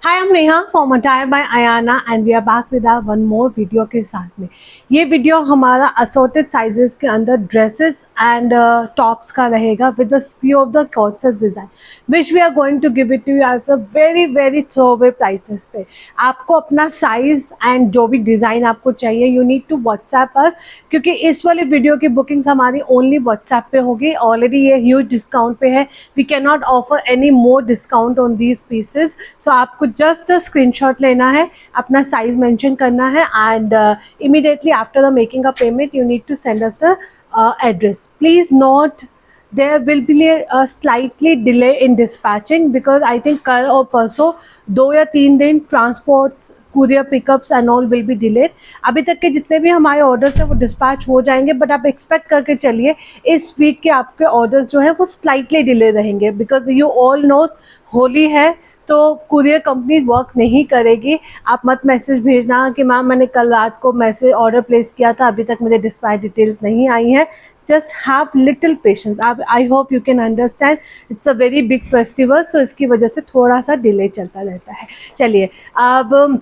Hi I'm Neha from attire by Ayana and we are back with our one more video के साथ में। ये video हमारा असॉर्टेड साइजेस के अंदर ड्रेसेस एंड टॉप्स का रहेगा with the few of the corsets design which we are going to give it to you as a very throwaway prices पे। आपको अपना साइज़ एंड जो भी डिज़ाइन आपको चाहिए यू नीड टू व्हाट्सएप पर, क्योंकि इस वाली वीडियो की बुकिंग्स हमारी ओनली व्हाट्सएप पे होगी। ऑलरेडी ये ह्यूज डिस्काउंट पे है, we can not offer any more discount on these pieces. So आपको जस्ट स्क्रीनशॉट लेना है, अपना साइज मेंशन करना है and immediately after the making a payment you need to send us the address. Please note there will be a slightly delay in dispatching because I think कल और परसों 2 या 3 दिन transports courier pickups and all will be delayed. अभी तक के जितने भी हमारे ऑर्डर्स हैं वो डिस्पैच हो जाएंगे, बट आप एक्सपेक्ट करके चलिए इस वीक के आपके ऑर्डर्स जो हैं वो स्लाइटली डिले रहेंगे because you all knows Holi है तो कुरियर कंपनी वर्क नहीं करेगी। आप मत मैसेज भेजना कि मैम मैंने कल रात को मैसेज ऑर्डर प्लेस किया था, अभी तक मुझे डिस्पैच डिटेल्स नहीं आई हैं। Just have little patience. आप I hope you can understand, it's a very big festival, so इसकी वजह से थोड़ा सा डिले चलता रहता है। चलिए अब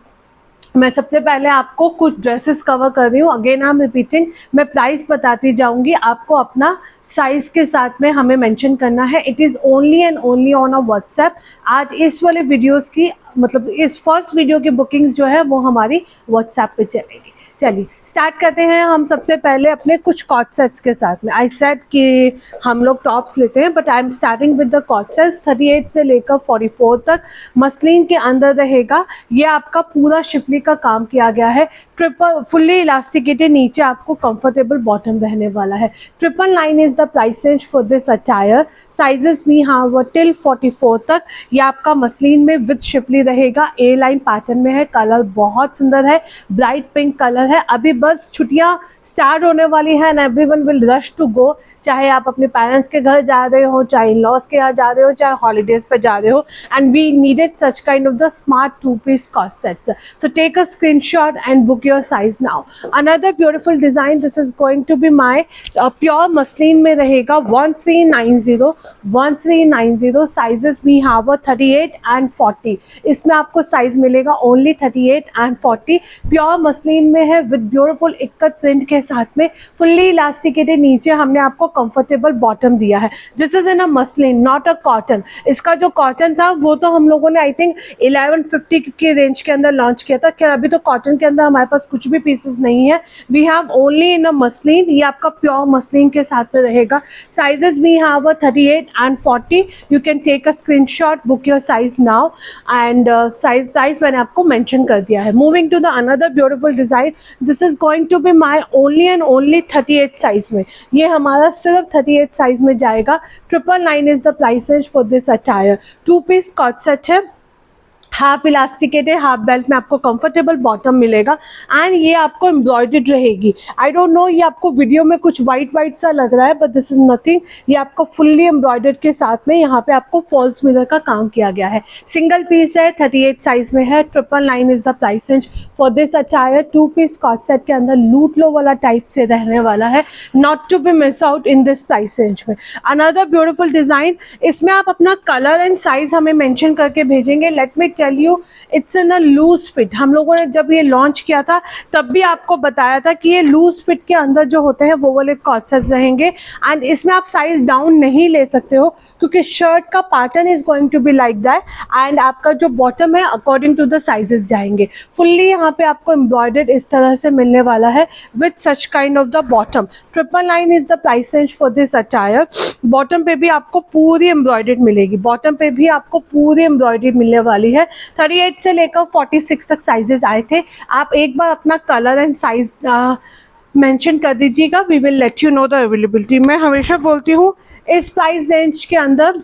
मैं सबसे पहले आपको कुछ ड्रेसेस कवर कर रही हूँ। अगेन आई एम रिपीटिंग, मैं प्राइस बताती जाऊँगी, आपको अपना साइज़ के साथ में हमें मेंशन करना है। It is only and only on a WhatsApp. आज इस वाले वीडियोस की मतलब इस फर्स्ट वीडियो की बुकिंग्स जो है वो हमारी व्हाट्सएप पे चलेगी। चलिए स्टार्ट करते हैं हम सबसे पहले अपने कुछ कॉट सेट्स के साथ में। आई सेड कि हम लोग टॉप्स लेते हैं, but I am starting with the cot sets 38 से लेकर 44 तक। मसलिन के अंदर रहेगा, ये आपका पूरा शिफली का काम किया गया है। ट्रिपल फुल्ली इलास्टिकेटेड, नीचे आपको कंफर्टेबल बॉटम रहने वाला है। 999 is the price range for this attire. Sizes भी हाँ वो टिल 44 तक। ये आपका मसलिन में विद शिफली रहेगा, ए लाइन पैटर्न में है। कलर बहुत सुंदर है, ब्राइट पिंक कलर है। अभी बस छुट्टियां स्टार्ट होने वाली हैं and everyone will rush to go. चाहे आप अपने पेरेंट्स के घर जा रहे हो, चाहे इन लॉज के यहाँ जा रहे हो, चाहे हॉलीडेज पे जा रहे हो, and we needed such kind of the smart 2-piece cot sets. So take a screenshot and book your size now. Another beautiful design, this is going to be my pure muslin में रहेगा 1390 sizes we have 38 and 40। इसमें आपको size मिलेगा only 38 and 40। Pure muslin में है with beautiful ikat print के साथ में, फुल्ली इलास्टिकेटेड। नीचे हमने आपको कंफर्टेबल बॉटम दिया है। This is in a muslin not a cotton. इसका जो कॉटन था वो तो हम लोगों ने आई थिंक 1150 की रेंज के अंदर लॉन्च किया था। क्या अभी तो कॉटन के अंदर हमारे पास कुछ भी पीसेस नहीं है। We have only in a muslin. ये आपका प्योर मसलिन के साथ में रहेगा। Sizes we have 38 and 40। You can take a screenshot, book your size now and size price मैंने आपको मेंशन कर दिया है। Moving to the another beautiful design, this is going to be my only and only 38 size में। ये हमारा सिर्फ 38 size में जाएगा। 999 is the price range for this attire. 2-piece cot set है, हाफ इलास्टिकेटेड, हाफ बेल्ट में आपको comfortable bottom मिलेगा एंड ये आपको एम्ब्रॉयडर्ड रहेगी। आई डोंट नो, ये आपको वीडियो में कुछ वाइट सा लग रहा है, बट दिस इज नथिंग। ये आपको फुल्ली एम्ब्रॉयडर्ड के साथ में यहाँ पे आपको फॉल्स मिरर का काम किया गया है। सिंगल पीस है, 38 साइज में है। 999 is the price range for this attire. 2-piece cot set के अंदर लूट लो वाला टाइप से रहने वाला है, not to be miss out in this price range में। अनदर ब्यूटीफुल डिजाइन, इसमें आप अपना कलर एंड साइज हमें मेंशन करके भेजेंगे। Let me tell you, it's in a loose fit. हम लोगों ने जब ये लॉन्च किया था तब भी आपको बताया था कि ये लूज फिट के अंदर जो होते हैं वो वाले कॉट सेट्स रहेंगे एंड इसमें आप साइज डाउन नहीं ले सकते हो क्योंकि शर्ट का pattern is going to be like that and आपका जो बॉटम है अकॉर्डिंग टू द साइजेस जाएंगे। फुल्ली यहाँ पे आपको एम्ब्रॉयडर्ड इस तरह से मिलने वाला है with such kind of the bottom. 999 is the price range for this attire. Bottom पे भी आपको पूरी एम्ब्रॉयडर्ड मिलेगी, बॉटम पे भी आपको पूरी एम्ब्रॉयडरी मिलने वाली है। 38 से लेकर 46 तक साइजेस आए थे। आप एक बार अपना कलर एंड साइज मेंशन कर दीजिएगा, we will let you know the availability. मैं हमेशा बोलती हूँ इस प्राइस रेंज के अंदर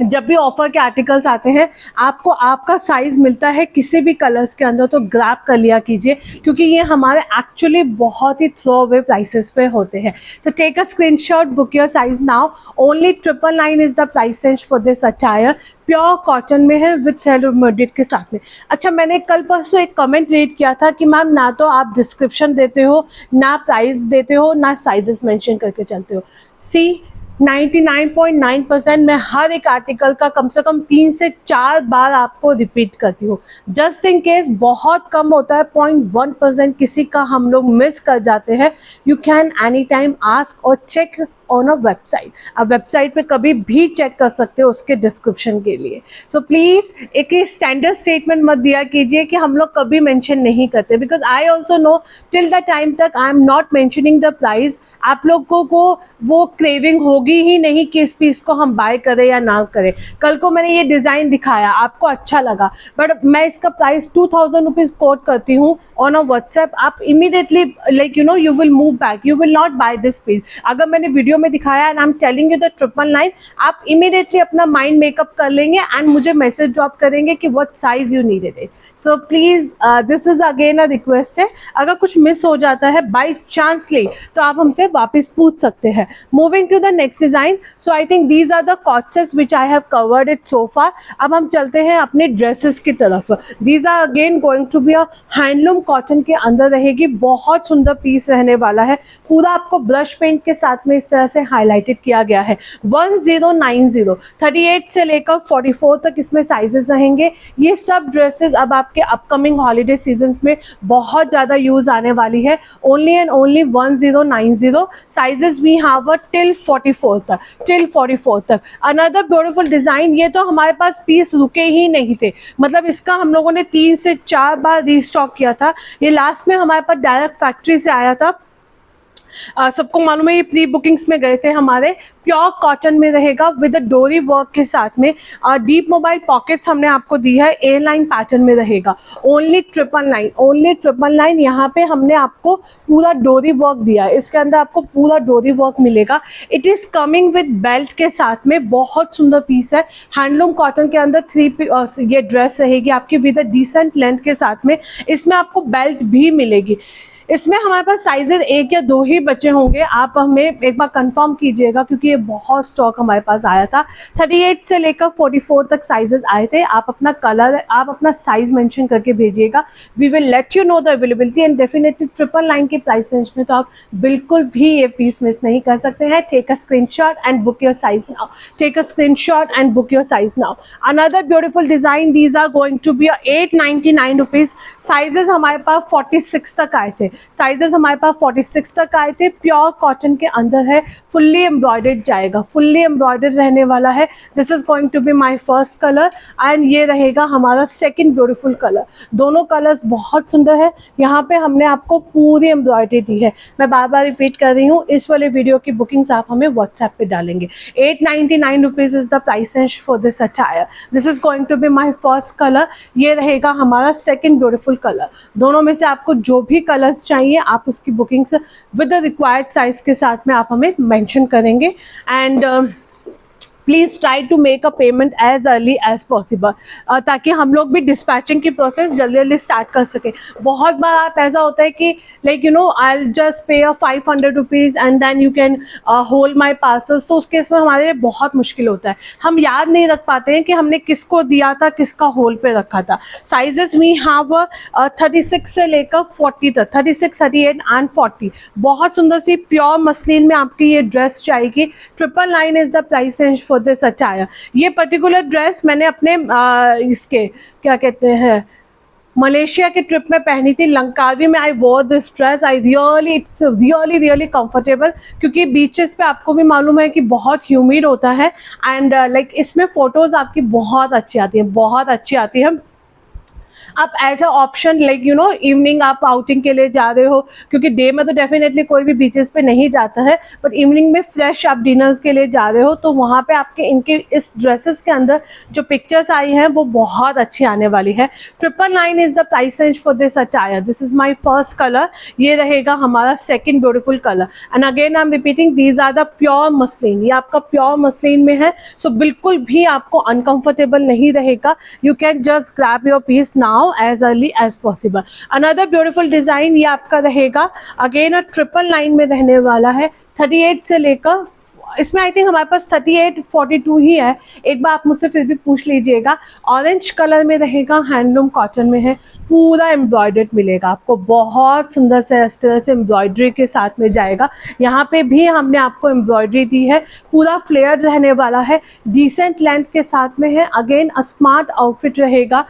जब भी ऑफर के आर्टिकल्स आते हैं आपको आपका साइज मिलता है किसी भी कलर्स के अंदर, तो ग्रैब कर लिया कीजिए क्योंकि ये हमारे एक्चुअली बहुत ही थ्रो अवे प्राइसेस पे होते हैं। So take a screenshot, book your size now. Only 999 is the price range for this attire. Pure cotton में है विथ थ्रेड एम्ब्रॉयडरी के साथ में। अच्छा, मैंने कल परसों एक कमेंट रीड किया था कि मैम ना तो आप डिस्क्रिप्शन देते हो, ना प्राइस देते हो, ना साइजेस मेंशन करके चलते हो। सी 99.9% मैं हर एक आर्टिकल का कम से कम 3 से 4 बार आपको रिपीट करती हूँ, जस्ट इन केस बहुत कम होता है, 0.1% किसी का हम लोग मिस कर जाते हैं। You can any time ask और चेक ऑन अ वेबसाइट। आप वेबसाइट पे कभी भी चेक कर सकते हो उसके डिस्क्रिप्शन के लिए। सो प्लीज़ एक स्टैंडर्ड स्टेटमेंट मत दिया कीजिए कि हम लोग कभी मेंशन नहीं करते, because I also know till the time तक I am not mentioning the price, आप लोगों को वो क्रेविंग होगी ही नहीं कि इस पीस को हम बाय करें या ना करें। कल को मैंने ये डिज़ाइन दिखाया, आपको अच्छा लगा, बट मैं इसका प्राइस 2000 रुपीज़ कोट करती हूँ ऑन अ व्हाट्सएप, आप immediately like you know you will move back, you will not buy this piece. अगर मैंने वीडियो में दिखाया and I am telling you the 999, आप इमीडिएटली अपना माइंड मेकअप कर लेंगे एंड मुझे मैसेज ड्रॉप करेंगे कि what size you needed it. So please this is again a request है, अगर कुछ मिस हो जाता है बाई चांसली तो आप हमसे वापस पूछ सकते हैं। Moving to the next design, so I think these are the corsets which I have covered it so far. अब हम चलते हैं अपने ड्रेसेस की तरफ। These are again going to be a handloom cotton के अंदर रहेगी, बहुत सुंदर पीस रहने वाला है, पूरा आपको ब्रश पेंट के साथ में इस तरह से हाईलाइटेड किया गया है। 1090 38 से लेकर 44 तक इसमें साइजेस रहेंगे। ये सब ड्रेसेस अब आपके अपकमिंग हॉलीडे सीजन्स में बहुत ज़्यादा यूज आने वाली है। Only and only 1090 sizes we have till 44 तक। अनदर ब्यूटीफुल डिजाइन, ये तो हमारे पास पीस रुके ही नहीं थे, मतलब इसका हम लोगों ने 3 से 4 बार रीस्टॉक किया था। ये लास्ट में हमारे पास डायरेक्ट फैक्ट्री से आया था, सबको मालूम है ये प्री बुकिंग्स में गए थे हमारे। प्योर कॉटन में रहेगा विद डोरी वर्क के साथ में। डीप मोबाइल पॉकेट्स हमने आपको दी है, ए लाइन पैटर्न में रहेगा। ओनली 999 यहाँ पे हमने आपको पूरा डोरी वर्क दिया है, इसके अंदर आपको पूरा डोरी वर्क मिलेगा। It is coming with belt के साथ में, बहुत सुंदर पीस है। हैंडलूम कॉटन के अंदर ये ड्रेस रहेगी आपकी विद अ डिसेंट लेंथ के साथ में। इसमें आपको बेल्ट भी मिलेगी। इसमें हमारे पास साइजेस 1 या 2 ही बचे होंगे, आप हमें एक बार कंफर्म कीजिएगा क्योंकि ये बहुत स्टॉक हमारे पास आया था। 38 से लेकर 44 तक साइजेस आए थे। आप अपना कलर, आप अपना साइज मेंशन करके भेजिएगा, we will let you know the availability and definitely 999 के प्राइस रेंज में तो आप बिल्कुल भी ये पीस मिस नहीं कर सकते हैं। Take a screenshot and book your size now, take a screenshot and book your size now. Another beautiful design, these are going to be 899 rupees. Sizes हमारे पास 46 तक आए थे, साइजेस हमारे पास 46 तक आए थे। प्योर कॉटन के अंदर है, फुल्ली एम्ब्रॉयडर्ड जाएगा, फुल्ली एम्ब्रॉयडर्ड रहने वाला है। This is going to be my first colour and ये रहेगा हमारा सेकंड ब्यूटीफुल कलर। दोनों कलर्स बहुत सुंदर है। यहाँ पे हमने आपको पूरी एम्ब्रॉयडरी दी है। मैं बार बार रिपीट कर रही हूँ, इस वाले वीडियो की बुकिंग्स आप हमें व्हाट्सएप पे डालेंगे। 899 rupees is the price range for this attire. This is going to be my first colour, ये रहेगा हमारा सेकंड ब्यूटीफुल कलर। दोनों में से आपको जो भी कलर्स चाहिए आप उसकी bookings with the required size के साथ में आप हमें मेंशन करेंगे। And please try to make a payment as early as possible, ताकि हम लोग भी डिस्पैचिंग की प्रोसेस जल्दी जल्दी स्टार्ट कर सकें। बहुत बार आप ऐसा होता है कि like you know I will just pay 500 rupees and then you can hold my parcels, तो उस केस में हमारे लिए बहुत मुश्किल होता है। हम याद नहीं रख पाते हैं कि हमने किसको दिया था, किसका होल्ड पे रखा था। साइजेस वी हैव 36 से लेकर 40 तक, 36, 38 एंड 40। बहुत सुंदर सी प्योर मसलिन में आपकी ये ड्रेस जाएगी। 999 is the price range for this attire. ये पर्टिकुलर ड्रेस मैंने अपने इसके क्या कहते हैं मलेशिया के ट्रिप में पहनी थी, लंकावी में। I wore this dress, I really it's really comfortable, क्योंकि बीचेस पे आपको भी मालूम है कि बहुत ह्यूमिड होता है एंड लाइक इसमें फ़ोटोज़ आपकी बहुत अच्छी आती हैं, बहुत अच्छी आती है। आप as a option like you know evening आप आउटिंग के लिए जा रहे हो, क्योंकि डे में तो डेफिनेटली कोई भी बीचेस पे नहीं जाता है, बट इवनिंग में फ्रेश आप डिनर्स के लिए जा रहे हो, तो वहाँ पे आपके इनके इस ड्रेसेस के अंदर जो पिक्चर्स आई हैं वो बहुत अच्छी आने वाली है। 999 is the price range for this attire. This is my first colour, ये रहेगा हमारा second beautiful colour. And again I am repeating, these are the pure muslin, ये आपका प्योर मसलिन में है, सो बिल्कुल भी आपको अनकंफर्टेबल नहीं रहेगा। You can just grab your piece now as early as possible. Another beautiful design, ये आपका रहेगा अगेन 999 में रहने वाला है। 38 से लेकर इसमें आई थिंक हमारे पास 38 42 ही है, एक बार आप मुझसे फिर भी पूछ लीजिएगा। ऑरेंज कलर में रहेगा, हैंडलूम कॉटन में है, पूरा एम्ब्रॉयडर्ड मिलेगा आपको, बहुत सुंदर से इस तरह से एम्ब्रॉयडरी के साथ में जाएगा। यहाँ पे भी हमने आपको एम्ब्रॉयडरी दी है, पूरा फ्लेयर्ड रहने वाला है, डिसेंट लेंथ के साथ में है। अगेन अ स्मार्ट आउटफिट रहेगा।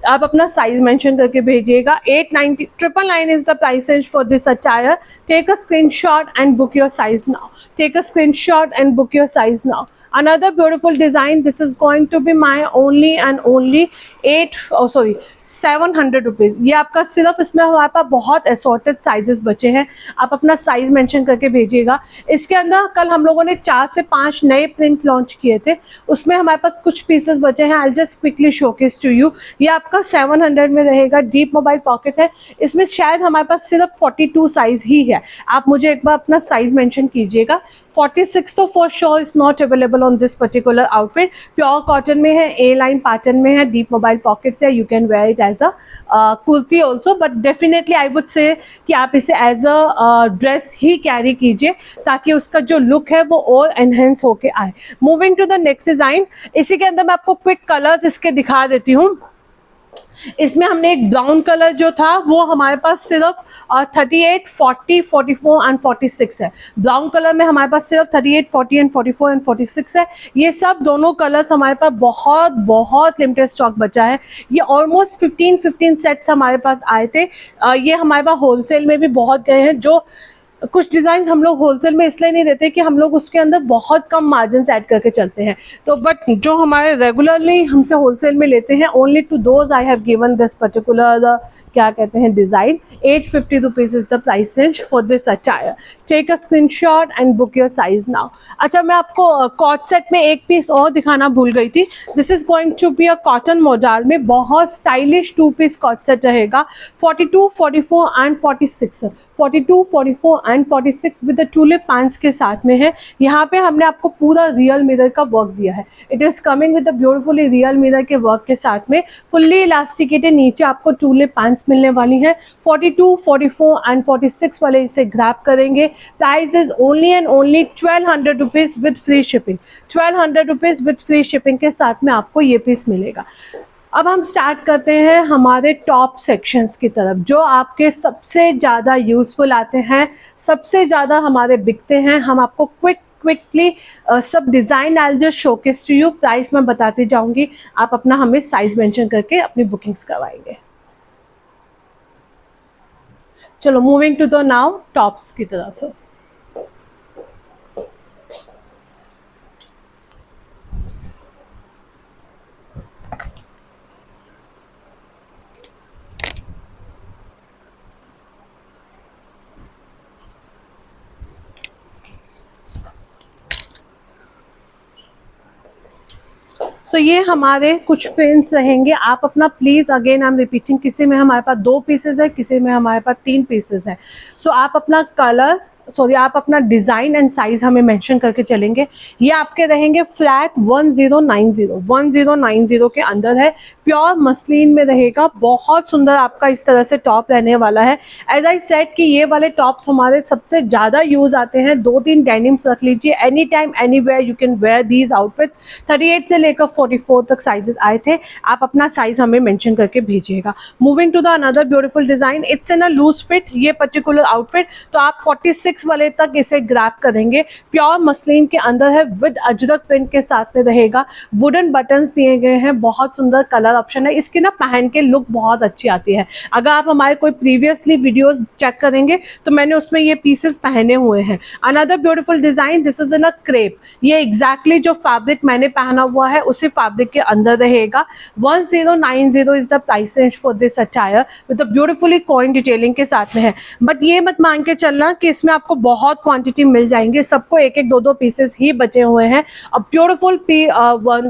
आप अपना साइज मेंशन करके भेजिएगा। 890 999 is the price range for this attire. Take a screenshot and book your size now. Take a screenshot and book your size now. Another beautiful design. This is going to be my only and only 700 rupees. ये आपका सिर्फ, इसमें हमारे पास बहुत assorted sizes बचे हैं, आप अपना साइज मेंशन करके भेजिएगा। इसके अंदर कल हम लोगों ने 4 से 5 नए प्रिंट लॉन्च किए थे, उसमें हमारे पास कुछ पीसेस बचे हैं। I just quickly showcase to you. ये आपका 700 में रहेगा, डीप मोबाइल पॉकेट है। इसमें शायद हमारे पास सिर्फ 42 साइज ही है, आप मुझे एक बार अपना साइज मेंशन कीजिएगा। 46 तो for sure is not available on this particular outfit. Pure cotton में है, ए लाइन पैटर्न में है, डीप मोबाइल पॉकेट्स है। You can wear it as a kurti also, but definitely I would say कि आप इसे एज अ ड्रेस ही carry कीजिए, ताकि उसका जो लुक है वो और एनहेंस होके आए। Moving to the next design, इसी के अंदर मैं आपको क्विक कलर्स इसके दिखा देती हूँ। इसमें हमने एक ब्राउन कलर जो था वो हमारे पास सिर्फ 38 40 44 एंड 46 है। ब्राउन कलर में हमारे पास सिर्फ 38 40 एंड 44 एंड 46 है। ये सब दोनों कलर्स हमारे पास बहुत लिमिटेड स्टॉक बचा है। ये ऑलमोस्ट 15 सेट्स हमारे पास आए थे। ये हमारे पास होलसेल में भी बहुत गए हैं। जो कुछ डिज़ाइन हम लोग होलसेल में इसलिए नहीं देते कि हम लोग उसके अंदर बहुत कम मार्जिन ऐड करके चलते हैं, तो बट जो हमारे रेगुलरली हमसे होलसेल में लेते हैं, only to those I have given this particular क्या कहते हैं design. 850 rupees is the price range for this attire. Take a screenshot and book your size now. अच्छा, मैं आपको कॉट सेट में एक पीस और दिखाना भूल गई थी। This is going to be a cotton model में बहुत स्टाइलिश 2 पीस कॉट सेट रहेगा। 42 44 and 46 42 44 and 46 with the tulip pants के साथ में है। यहाँ पे हमने आपको पूरा रियल मिरर का वर्क दिया है। It is coming with the beautifully real mirror के वर्क के साथ में, फुल्ली इलास्टिकेटेड नीचे आपको टूलिप पैंट्स मिलने वाली हैं। 42 44 एंड 46 वाले इसे ग्रैब करेंगे। Price is only and only 1200 rupees with free shipping. 1200 rupees with free shipping के साथ में आपको ये पीस मिलेगा। अब हम स्टार्ट करते हैं हमारे टॉप सेक्शंस की तरफ, जो आपके सबसे ज़्यादा यूज़फुल आते हैं, सबसे ज़्यादा हमारे बिकते हैं। हम आपको क्विकली सब design I just showcase to you. Price मैं बताती जाऊंगी, आप अपना हमें साइज मेंशन करके अपनी बुकिंग्स करवाएंगे। चलो moving to the now tops की तरफ। सो ये हमारे कुछ प्रिंट्स रहेंगे। आप अपना please, again I am repeating, किसी में हमारे पास 2 पीसेज है, किसी में हमारे पास 3 पीसेज है। सो आप अपना कलर आप अपना डिज़ाइन एंड साइज़ हमें मेंशन करके चलेंगे। ये आपके रहेंगे फ्लैट 1090 के अंदर है, प्योर मसलिन में रहेगा। बहुत सुंदर आपका इस तरह से टॉप रहने वाला है। एज आई सेड कि ये वाले टॉप्स हमारे सबसे ज़्यादा यूज़ आते हैं। 2-3 डेनिम्स रख लीजिए, any time anywhere you can where these outfits. 38 से लेकर 44 तक साइजेस आए थे। आप अपना साइज़ हमें मेंशन करके भेजिएगा। Moving to the another beautiful design, it's in a loose fit. ये पर्टिकुलर आउटफिट तो आप 46 वाले तक इसे ग्रैब करेंगे। प्योर मसलिन के अंदर है, विद अजरक प्रिंट के साथ में रहेगा। वुडन बटन्स दिए गए हैं, बहुत सुंदर कलर ऑप्शन है। इसकी ना पहन के लुक बहुत अच्छी आती है। अगर आप हमारे कोई प्रीवियसली वीडियोस चेक करेंगे तो मैंने उसमें ये पीसेस पहने हुए हैं। Another beautiful design, this is in a crepe. ये एग्जैक्टली जो फैब्रिक मैंने पहना हुआ है उसी फैब्रिक के अंदर रहेगा। 1090 is the price range for this attire with the beautifully coin detailing के साथ में है। बट ये मत मान के चलना कि इसमें आपको बहुत क्वांटिटी मिल जाएंगे, सबको 1-1 2-2 पीसेस ही बचे हुए हैं। अब ब्यूटीफुल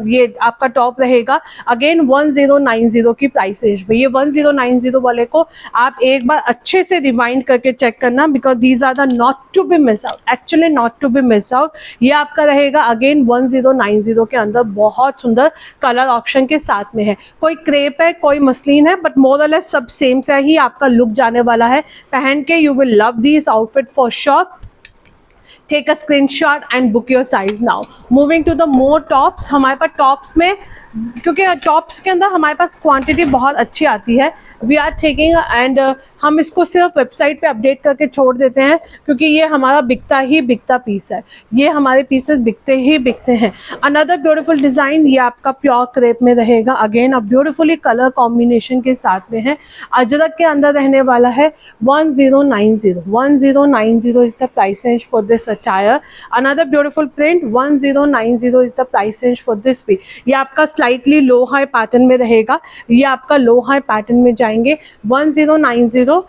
ये आपका टॉप रहेगा अगेन 1090 की प्राइस रेंज में। ये 1090 वाले को आप एक बार अच्छे से रिवाइंड करके चेक करना, because these are the not to be miss out, actually not to be miss out. ये आपका रहेगा अगेन 1090 के अंदर, बहुत सुंदर कलर ऑप्शन के साथ में है। कोई क्रेप है, कोई मसलिन है, बट मोर और लेस सब सेम से ही आपका लुक जाने वाला है। पहन के you will love this outfit for sure. Take a screenshot and book your size now. Moving to the more tops, हमारे पास टॉप्स में, क्योंकि टॉप्स के अंदर हमारे पास क्वांटिटी बहुत अच्छी आती है, वी आर टेकिंग एंड हम इसको सिर्फ वेबसाइट पे अपडेट करके छोड़ देते हैं, क्योंकि ये हमारा बिकता ही बिकता पीस है, ये हमारे पीसेस बिकते ही बिकते हैं। अनदर ब्यूटीफुल डिज़ाइन, ये आपका प्योर क्रेप में रहेगा, अगेन अब ब्यूटीफुली कलर कॉम्बिनेशन के साथ में है, अजरक के अंदर रहने वाला है। 1090 is the price range for this attire. Another beautiful print, 1090 is the price range for this भी। ये आपका स्लाइटली लो हाई पैटर्न में रहेगा, ये आपका लो हाई पैटर्न में जाएंगे। 1090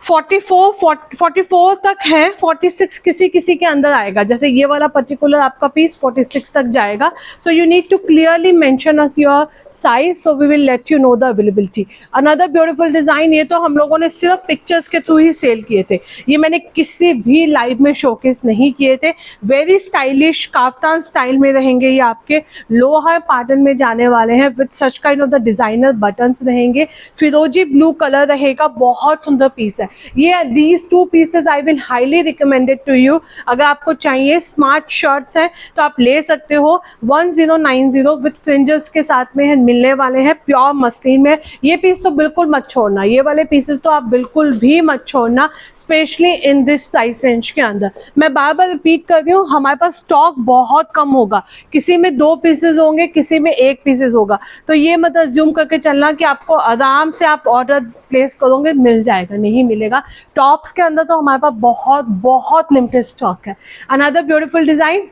44 तक है, 46 किसी किसी के अंदर आएगा, जैसे ये वाला पर्टिकुलर आपका पीस 46 तक जाएगा। So you need to clearly mention us your size, so we will let you know the availability. Another beautiful design, ये तो हम लोगों ने सिर्फ पिक्चर्स के थ्रू ही सेल किए थे, ये मैंने किसी भी लाइव में शोकेस नहीं किए थे। वेरी स्टाइलिश काफ्तान स्टाइल में रहेंगे, ये आपके लो हाई पैटर्न में जाने वाले हैं, with such kind of the designer buttons रहेंगे। फिरोजी ब्लू कलर रहेगा, बहुत सुंदर पीस है ये। These two pieces I will highly recommended to you. अगर आपको चाहिए स्मार्ट शर्ट्स हैं तो आप ले सकते हो। 1090 विद फ्रिंजल्स के साथ में है, मिलने वाले हैं, प्योर मसलिन में। ये पीस तो बिल्कुल मत छोड़ना, ये वाले पीसेस तो आप बिल्कुल भी मत छोड़ना, specially in this price range के अंदर। मैं बार बार रिपीट कर रही हूँ, हमारे पास स्टॉक बहुत कम होगा, किसी में 2 पीसेज होंगे, किसी में 1 पीसेज होगा, तो ये मत अज्यूम करके चलना कि आपको आराम से आप ऑर्डर प्लेस करोगे मिल जाएगा, नहीं मिलेगा। टॉप्स के अंदर तो हमारे पास बहुत बहुत लिमिटेड स्टॉक है। Another beautiful design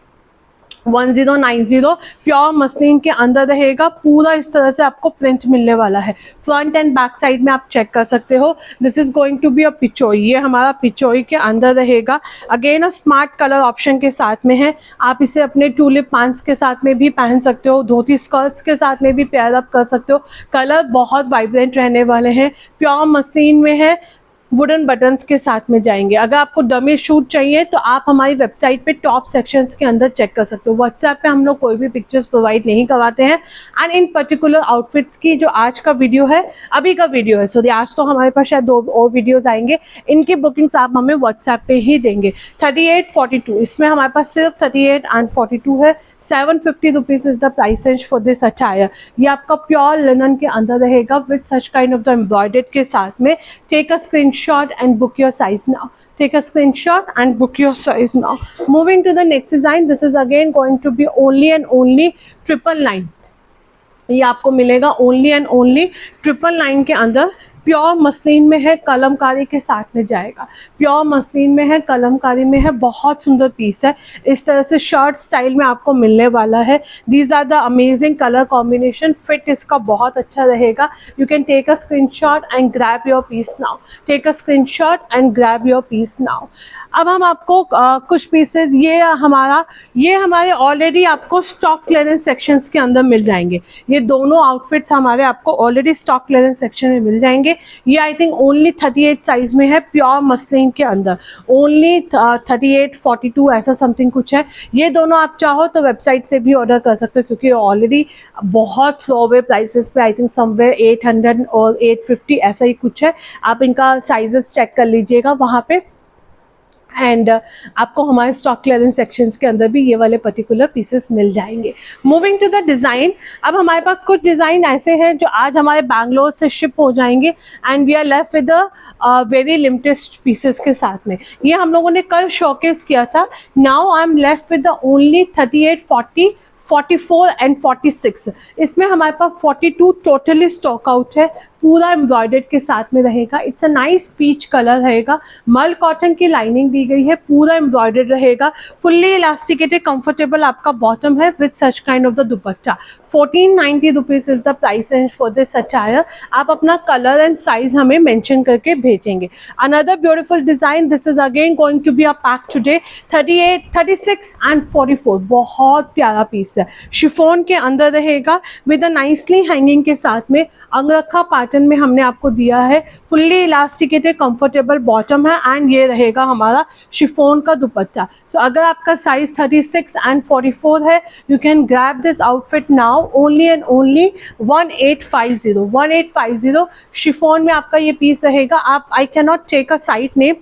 1090 pure muslin के अंदर रहेगा, पूरा इस तरह से आपको प्रिंट मिलने वाला है। फ्रंट एंड बैक साइड में आप चेक कर सकते हो। This is going to be a pichwai, ये हमारा पिचोई के अंदर रहेगा, again a smart colour option के साथ में है। आप इसे अपने टूलिप पैंट्स के साथ में भी पहन सकते हो, धोती स्कर्ट्स के साथ में भी पेयर अप कर सकते हो। कलर बहुत वाइब्रेंट रहने वाले हैं, प्योर मसलिन में है, वुडन बटन्स के साथ में जाएंगे। अगर आपको डमी शूट चाहिए तो आप हमारी वेबसाइट पे टॉप सेक्शंस के अंदर चेक कर सकते हो। व्हाट्सएप पे हम लोग कोई भी पिक्चर्स प्रोवाइड नहीं करवाते हैं। एंड इन पर्टिकुलर आउटफिट्स की जो आज का वीडियो है, अभी का वीडियो है, सॉरी आज तो हमारे पास शायद 2 और वीडियोज़ आएंगे, इनकी बुकिंग्स आप हमें व्हाट्सएप पे ही देंगे। 3842 इसमें हमारे पास सिर्फ 38 एंड 42 है। 750 rupees is the price range for this attire. ये आपका प्योर लिनन के अंदर रहेगा, with such kind of the embroidered के साथ में। Take a screenshot and book your size now. Take a screenshot and book your size now. Moving to the next design, this is again going to be only and only 999. ये आपको मिलेगा only and only 999 के अंदर। Pure muslin में है, कलमकारी के साथ में जाएगा, प्योर मसलिन में है, कलमकारी में है, बहुत सुंदर पीस है। इस तरह से शर्ट स्टाइल में आपको मिलने वाला है। These are the amazing colour combination, fit इसका बहुत अच्छा रहेगा। You can take a screenshot and grab your piece now. Take a screenshot and grab your piece now. अब हम आपको कुछ पीसेस, ये हमारे ऑलरेडी आपको स्टॉक क्लियरेंस सेक्शंस के अंदर मिल जाएंगे। ये दोनों आउटफिट्स हमारे आपको ऑलरेडी स्टॉक क्लियरेंस सेक्शन में मिल जाएंगे। ये आई थिंक ओनली 38 साइज में है, प्योर मसलिन के अंदर, ओनली 38 42 ऐसा समथिंग कुछ है। ये दोनों आप चाहो तो वेबसाइट से भी ऑर्डर कर सकते हो, क्योंकि ऑलरेडी बहुत थ्रोअवे प्राइसेस पे, आई थिंक समवेयर 800 और 850 ऐसा ही कुछ है। आप इनका साइजेस चेक कर लीजिएगा वहाँ पे, एंड आपको हमारे स्टॉक क्लियरेंस सेक्शंस के अंदर भी ये वाले पर्टिकुलर पीसेस मिल जाएंगे। मूविंग टू द डिज़ाइन, अब हमारे पास कुछ डिज़ाइन ऐसे हैं जो आज हमारे बैंगलोर से शिप हो जाएंगे, and we are left with the very limited pieces के साथ में। ये हम लोगों ने कल शोकेस किया था। Now I am left with the only 38 40 44 and 46। इसमें हमारे पास 42 टोटली स्टॉक आउट है, पूरा एम्ब्रॉयडर्ड के साथ में रहेगा। It's a nice peach colour रहेगा, मल कॉटन की लाइनिंग दी गई है, पूरा एम्ब्रॉयडर्ड रहेगा, फुल्ली इलास्टिकेटेड कंफर्टेबल आपका बॉटम है, with such kind of the dupatta. 1490 rupees is the price range for this attire. आप अपना कलर एंड साइज हमें मेंशन करके भेजेंगे। Another beautiful design, this is again going to be a pack today. 38 36 and 44, बहुत प्यारा piece है, chiffon के अंदर रहेगा, विद अ नाइसली हैंगिंग के साथ में। अंगरखा पैटर्न में हमने आपको दिया है, फुल्ली इलास्टिकेटेड कंफर्टेबल बॉटम है, एंड ये रहेगा हमारा शिफॉन का दुपट्टा। सो अगर आपका साइज 36 एंड 44 है, you can grab this outfit now only and only 1850 chiffon में आपका ये पीस रहेगा। आप, I can not take a site name,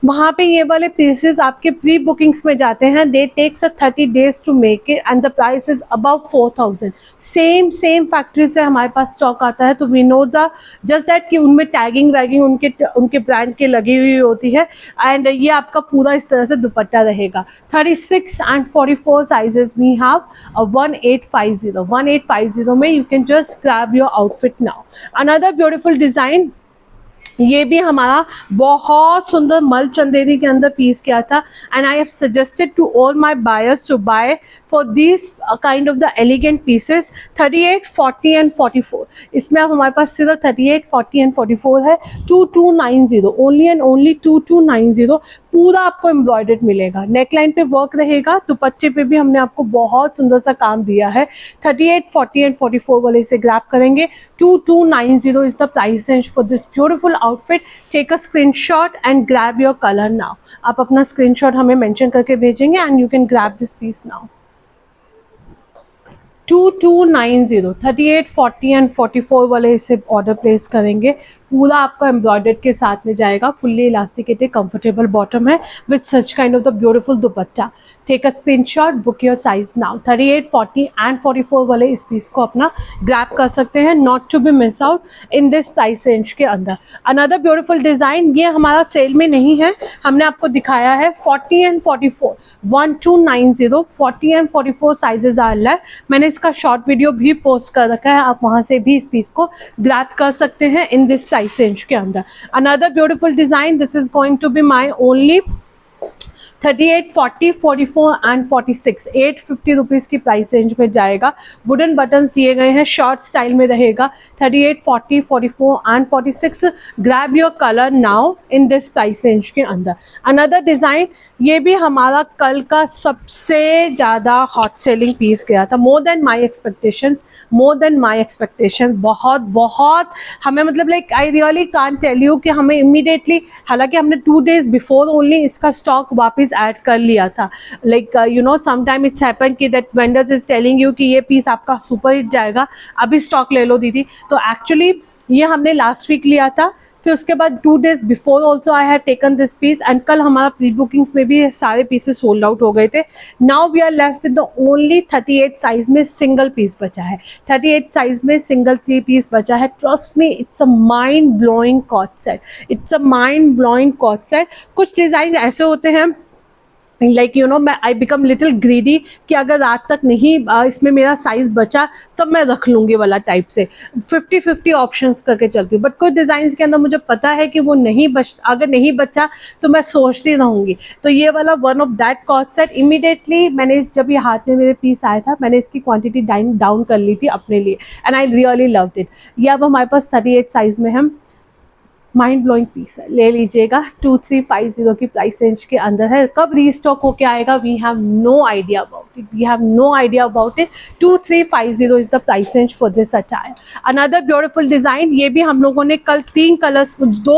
वहाँ पे ये वाले पीसेस आपके प्री बुकिंग्स में जाते हैं, they take 30 days to make it and the price is above 4000। Same factory से हमारे पास स्टॉक आता है, तो we know the just that कि उनमें टैगिंग वैगिंग उनके ब्रांड की लगी हुई होती है। एंड ये आपका पूरा इस तरह से दुपट्टा रहेगा। 36 and 44 साइजेस वी हैव 1850 में you can just grab your outfit now. Another beautiful design, ये भी हमारा बहुत सुंदर मल चंदेरी के अंदर पीस किया था, and I have suggested to all my buyers to buy for this kind of the elegant pieces. 38, 40 and 44, इसमें अब हमारे पास सिर्फ 38, 40 एंड 44 है। 2290 ओनली एंड ओनली 2290। पूरा आपको एम्ब्रॉयडर्ड मिलेगा, नेकलाइन पे वर्क रहेगा, दुपट्टे पे भी हमने आपको बहुत सुंदर सा काम दिया है। 38, 40 एंड 44 वाले इसे ग्रैब करेंगे। 2290 is the price range for this beautiful outfit. Take a screenshot and grab your colour now. आप अपना स्क्रीनशॉट हमें मेंशन करके भेजेंगे and you can grab this piece now. 2290, 38, 40 and 44 वाले इसे ऑर्डर प्लेस करेंगे। पूरा आपका एम्ब्रॉयडर्ड के साथ में जाएगा, फुल्ली इलास्टिकेटेड कंफर्टेबल बॉटम है with such kind of the beautiful dupatta. Take a screenshot, book your size now. 38, 40 and 44 वाले इस पीस को अपना ग्रैब कर सकते हैं, not to be miss out in this price range के अंदर। अनदर ब्यूटीफुल डिज़ाइन, ये हमारा सेल में नहीं है, हमने आपको दिखाया है 40 and 44, 1290, 40 and 44 sizes are left. मैंने इसका शॉर्ट वीडियो भी पोस्ट कर रखा है, आप वहाँ से भी इस पीस को ग्रैब कर सकते हैं इन दिस प्राइस रेंज के अंदर। Another beautiful design, this is going to be my only 38, 40, 44 and 46, 850 rupees की प्राइस रेंज में जाएगा। वुडन बटन्स दिए गए हैं, शॉर्ट स्टाइल में रहेगा। 38, 40, 44 and 46, grab your colour now in this price range के अंदर। अनदर डिज़ाइन, ये भी हमारा कल का सबसे ज़्यादा हॉट सेलिंग पीस गया था, मोर देन माई एक्सपेक्टेशंस, बहुत हमें मतलब like I really can't tell you कि हमें इमीडिएटली, हालांकि हमने 2 days बिफोर ओनली इसका स्टॉक वापस ऐड कर लिया था। Like you know sometime it's happen कि that vendors is telling you कि ये पीस आपका सुपर हिट जाएगा, अभी स्टॉक ले लो दीदी। तो एक्चुअली ये हमने लास्ट वीक लिया था, फिर उसके बाद 2 days before also I have taken this piece, and कल हमारा प्री बुकिंग्स में भी सारे पीसेस सोल्ड आउट हो गए थे। Now we are left with the only 38 size में सिंगल पीस बचा है, 38 साइज में सिंगल 3 पीस बचा है। Trust me, it's a mind blowing coord set, it's a mind blowing coord set. कुछ डिज़ाइन ऐसे होते हैं लाइक यू नो मैं आई बिकम लिटिल ग्रीडी कि अगर रात तक नहीं इसमें मेरा साइज़ बचा तब मैं रख लूँगी वाला टाइप से 50-50 ऑप्शंस करके चलती हूँ। बट कुछ डिज़ाइंस के अंदर मुझे पता है कि वो अगर नहीं बचा तो मैं सोचती रहूँगी। तो ये वाला one of that cot set, immediately मैंने जब ये हाथ में मेरे पीस आया था, मैंने इसकी क्वान्टिटी डाउन कर ली थी अपने लिए, and I really loved it. ये अब हमारे पास 38 साइज़ में हम माइंड ब्लोइंग पीस है, ले लीजिएगा। 2350 की प्राइस रेंज के अंदर है। कब रीस्टॉक होके आएगा we have no idea about it, 2350 is the price range for this attire. Another beautiful design, ये भी हम लोगों ने कल 2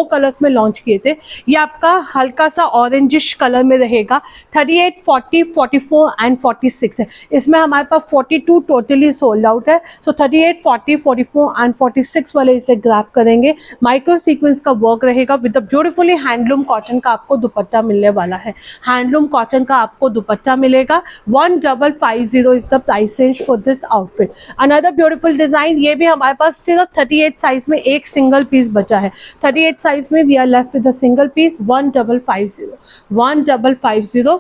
कलर्स में लॉन्च किए थे। ये आपका हल्का सा ऑरेंजिश कलर में रहेगा। 38, 40, 44 एंड 46 है, इसमें हमारे पास 42 टोटली सोल्ड आउट है। सो 38, 40, 44 एंड 46 वाले इसे ग्रैब करेंगे। माइक्रो सीक्वेंस का वर्क रहेगा विद ब्यूटीफुली हैंडलूम कॉटन का आपको दुपट्टा मिलने वाला है। हैंडलूम कॉटन का आपको दुपट्टा मिलेगा। 1550 is the price range for this outfit. Another beautiful design, ये भी हमारे पास सिर्फ 38 साइज में एक सिंगल पीस बचा है। 38 साइज में we are left with a single piece. 1550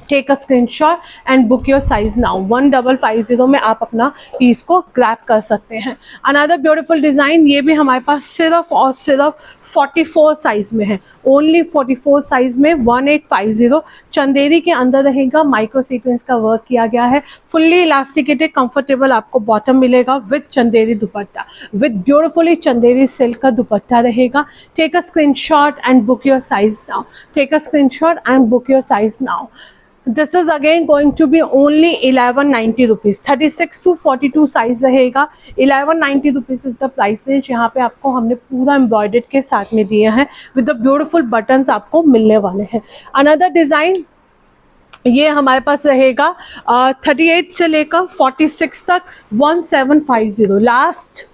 take a screenshot and book your size now. 1550 में आप अपना पीस को ग्रैब कर सकते हैं। अनदर ब्यूटीफुल डिज़ाइन, ये भी हमारे पास सिर्फ और सिर्फ 44 साइज में है, ओनली 44 साइज में। 1850 चंदेरी के अंदर रहेगा, माइक्रो सीक्वेंस का वर्क किया गया है, फुल्ली इलास्टिकेटेड कंफर्टेबल आपको बॉटम मिलेगा with Chanderi dupatta, with beautifully Chanderi silk का दुपट्टा रहेगा। Take a screenshot and book your size now. Take a screenshot and book your size now. This is again going to be only 1190 rupees. 36 to 42 size रहेगा। 1190 rupees is the price range. यहाँ पे आपको हमने पूरा embroidered के साथ में दिए हैं विद द ब्यूटीफुल बटन्स आपको मिलने वाले हैं। अनदर डिज़ाइन, ये हमारे पास रहेगा 38 से लेकर 46 तक। 1750 लास्ट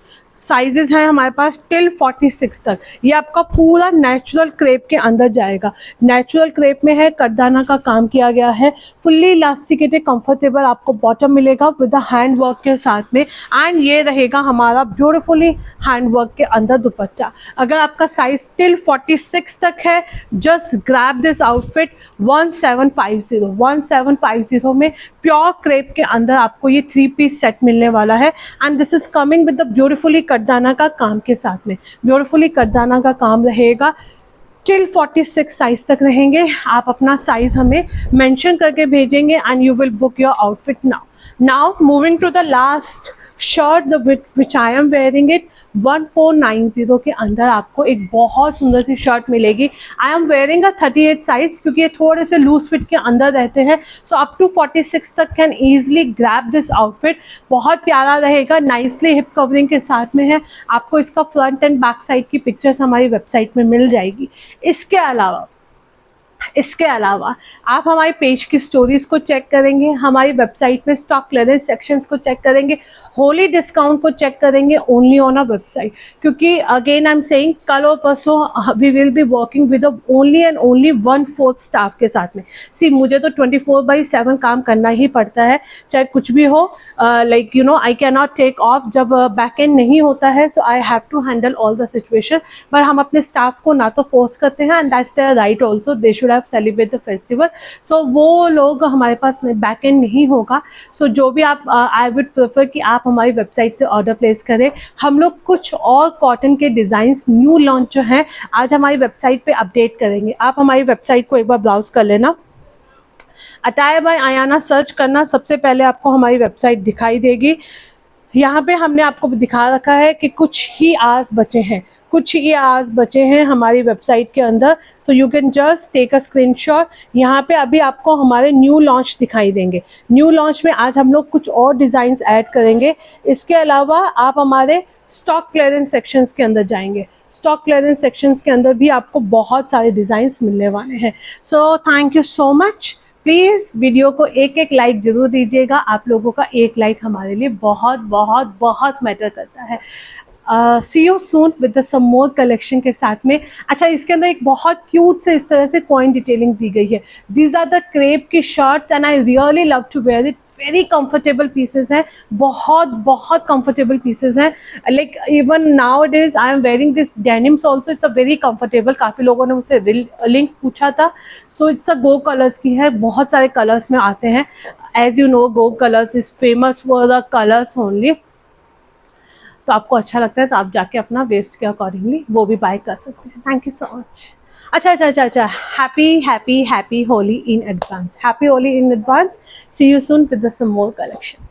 साइजेस हैं हमारे पास टिल 46 तक। ये आपका पूरा नेचुरल क्रेप के अंदर जाएगा। नेचुरल क्रेप में है, कटदाना का काम किया गया है, फुल्ली इलास्टिकेटेड कंफर्टेबल आपको बॉटम मिलेगा विद हैंड वर्क के साथ में। एंड ये रहेगा हमारा ब्यूटीफुली हैंड वर्क के अंदर दुपट्टा। अगर आपका साइज टिल 46 तक है, जस्ट ग्रैब दिस आउटफिट 1750 में प्योर क्रेप के अंदर आपको ये 3 पीस सेट मिलने वाला है। And this is coming with the beautifully कटदाना का काम के साथ में। ब्यूटीफुली कटदाना का काम रहेगा, टिल 46 साइज तक रहेंगे। आप अपना साइज हमें मेंशन करके भेजेंगे and you will book your outfit now moving to the last shirt which I am wearing it 1490 के अंदर आपको एक बहुत सुंदर सी शर्ट मिलेगी। आई एम वेयरिंग अ 38 साइज क्योंकि ये थोड़े से लूज फिट के अंदर रहते हैं, सो अप टू 46 तक can easily grab this outfit. बहुत प्यारा रहेगा, नाइसली हिप कवरिंग के साथ में है। आपको इसका फ्रंट एंड बैक साइड की पिक्चर्स हमारी वेबसाइट में मिल जाएगी। इसके अलावा आप हमारी पेज की स्टोरीज को चेक करेंगे, हमारी वेबसाइट में स्टॉक क्लियरेंस सेक्शंस को चेक करेंगे, होली डिस्काउंट को चेक करेंगे ओनली ऑन अ वेबसाइट। क्योंकि अगेन आई एम सेइंग कल और परसों we will be working with only and only 1/4 staff के साथ में। सी मुझे तो 24/7 काम करना ही पड़ता है, चाहे कुछ भी हो। Like you know I can not take off जब बैक एंड नहीं होता है, so I have to handle all the situation. पर हम अपने स्टाफ को ना तो फोर्स करते हैं, and that's their right also, they should have celebrate the festival. So वो लोग हमारे पास बैक एंड नहीं होगा। सो जो भी आप आई वुड प्रेफर कि आप हमारी वेबसाइट से ऑर्डर प्लेस करें। हम लोग कुछ और कॉटन के डिज़ाइंस न्यू लॉन्च जो हैं आज हमारी वेबसाइट पे अपडेट करेंगे। आप हमारी वेबसाइट को एक बार ब्राउज कर लेना, अटायर बाय आयाना सर्च करना, सबसे पहले आपको हमारी वेबसाइट दिखाई देगी। यहाँ पे हमने आपको दिखा रखा है कि कुछ ही आवर्स बचे हैं हमारी वेबसाइट के अंदर। So you can just take a screenshot. यहाँ पे अभी आपको हमारे न्यू लॉन्च दिखाई देंगे। न्यू लॉन्च में आज हम लोग कुछ और डिज़ाइंस ऐड करेंगे। इसके अलावा आप हमारे स्टॉक क्लियरेंस सेक्शंस के अंदर जाएंगे। स्टॉक क्लियरेंस सेक्शंस के अंदर भी आपको बहुत सारे डिज़ाइंस मिलने वाले हैं। So thank you so much. Please video को एक लाइक ज़रूर दीजिएगा। आप लोगों का एक लाइक हमारे लिए बहुत बहुत बहुत मैटर करता है। See you soon with some more collection के साथ में। अच्छा, इसके अंदर एक बहुत क्यूट से इस तरह से कॉइन डिटेलिंग दी गई है। दीज आर द क्रेप की shirts and I really love to wear it. Very comfortable pieces हैं, बहुत बहुत कंफर्टेबल पीसेस हैं। Like even now it is I am wearing this denims also, it's a very comfortable. काफ़ी लोगों ने मुझसे link पूछा था। So it's a go colours की है, बहुत सारे कलर्स में आते हैं। As you know Go Colors is famous for the colours only. तो आपको अच्छा लगता है तो आप जाके अपना वेस्ट के अकॉर्डिंगली वो भी बाय कर सकते हैं। Thank you so much. अच्छा, happy Holi in advance. Happy Holi in advance. See you soon with some more collection.